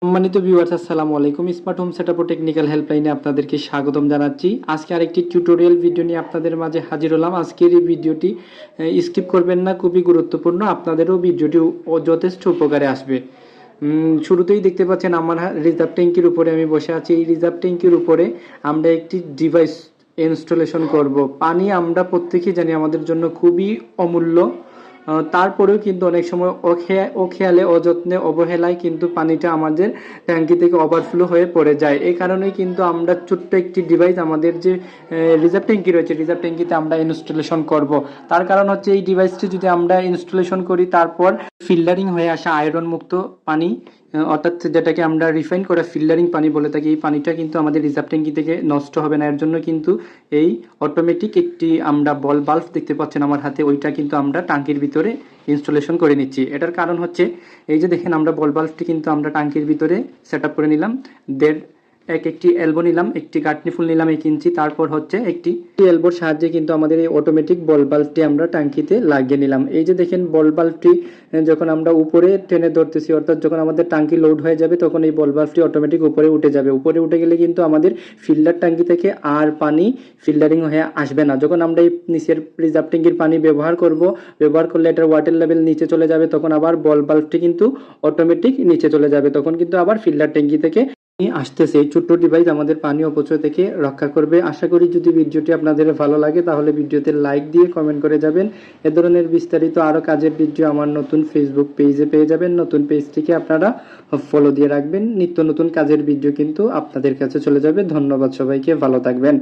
সম্মানিত ভিউয়ার্স, আসসালামু আলাইকুম। স্মার্ট হোম সেটআপ ও টেকনিক্যাল হেল্পলাইনে আপনাদেরকে স্বাগতম জানাচ্ছি। আজকে আরেকটি টিউটোরিয়াল ভিডিও নিয়ে আপনাদের মাঝে হাজির হলাম। আজকের এই ভিডিওটি স্কিপ করবেন না, খুবই গুরুত্বপূর্ণ। আপনাদেরও ভিডিওটি যথেষ্ট উপকারে আসবে। শুরুতেই দেখতে পাচ্ছেন আমার রিজার্ভ ট্যাঙ্কির উপরে আমি বসে আছি। এই রিজার্ভ ট্যাঙ্কির উপরে আমরা একটি ডিভাইস ইনস্টলেশন করব। পানি আমরা প্রত্যেকেই জানি আমাদের জন্য খুবই অমূল্য। তারপরেও কিন্তু অনেক সময় অখেয়ালে অযত্নে অবহেলায় কিন্তু পানিটা আমাদের ট্যাঙ্কি থেকে ওভারফ্লো হয়ে পড়ে যায়। এই কারণেই কিন্তু আমরা ছোট্ট একটি ডিভাইস আমাদের যে রিজার্ভ ট্যাঙ্কি রয়েছে, রিজার্ভ ট্যাঙ্কিতে আমরা ইনস্টলেশন করব। তার কারণ হচ্ছে এই ডিভাইসটি যদি আমরা ইনস্টলেশন করি, তারপর ফিল্টারিং হয়ে আসা আয়রন মুক্ত পানি, অর্থাৎ যেটাকে আমরা রিফাইন করা ফিল্টারিং পানি বলে থাকি, এই পানিটা কিন্তু আমাদের রিজার্ভ ট্যাঙ্কি থেকে নষ্ট হবে না। এর জন্য কিন্তু এই অটোমেটিক একটি আমরা বল বাল্ব দেখতে পাচ্ছেন আমার হাতে, ওইটা কিন্তু আমরা ট্যাঙ্কির ভিতরে ইনস্টলেশন করে নিচ্ছি। এটার কারণ হচ্ছে এই যে দেখেন, আমরা বল বাল্বটি কিন্তু আমরা ট্যাঙ্কির ভিতরে সেট আপ করে নিলাম। একটি এলবো নিলাম, একটি গাঁটনি ফুল নিলাম 1 ইঞ্চি, তারপর হচ্ছে একটি এলবোর সাহায্যে কিন্তু আমাদের এই অটোমেটিক বল বাল্বটি আমরা ট্যাঙ্কিতে লাগিয়ে নিলাম। এই যে দেখেন, বল বাল্বটি যখন আমরা উপরে টেনে ধরতেছি, অর্থাৎ যখন আমাদের ট্যাঙ্কি লোড হয়ে যাবে, তখন এই বল বাল্বটি অটোমেটিক উপরে উঠে যাবে। উপরে উঠে গেলে কিন্তু আমাদের ফিল্টার ট্যাঙ্কি থেকে আর পানি ফিল্টারিং হয়ে আসবে না। যখন আমরা এই নিচের রিজার্ভ ট্যাঙ্কির পানি ব্যবহার করলে এটার ওয়াটার লেভেল নিচে চলে যাবে, তখন আবার বল বাল্বটি কিন্তু অটোমেটিক নিচে চলে যাবে, তখন কিন্তু আবার ফিল্টার ট্যাঙ্কি থেকে আসতেছে। এই ছোট্ট ডিভাইস আমাদের পানি অপচয় থেকে রক্ষা করবে। আশা করি যদি ভিডিওটি আপনাদের ভালো লাগে তাহলে ভিডিওতে লাইক দিয়ে কমেন্ট করে যাবেন। এ ধরনের বিস্তারিত আরও কাজের ভিডিও আমার নতুন ফেসবুক পেজে পেয়ে যাবেন। নতুন পেজটিকে আপনারা ফলো দিয়ে রাখবেন। নিত্য নতুন কাজের ভিডিও কিন্তু আপনাদের কাছে চলে যাবে। ধন্যবাদ সবাইকে, ভালো থাকবেন।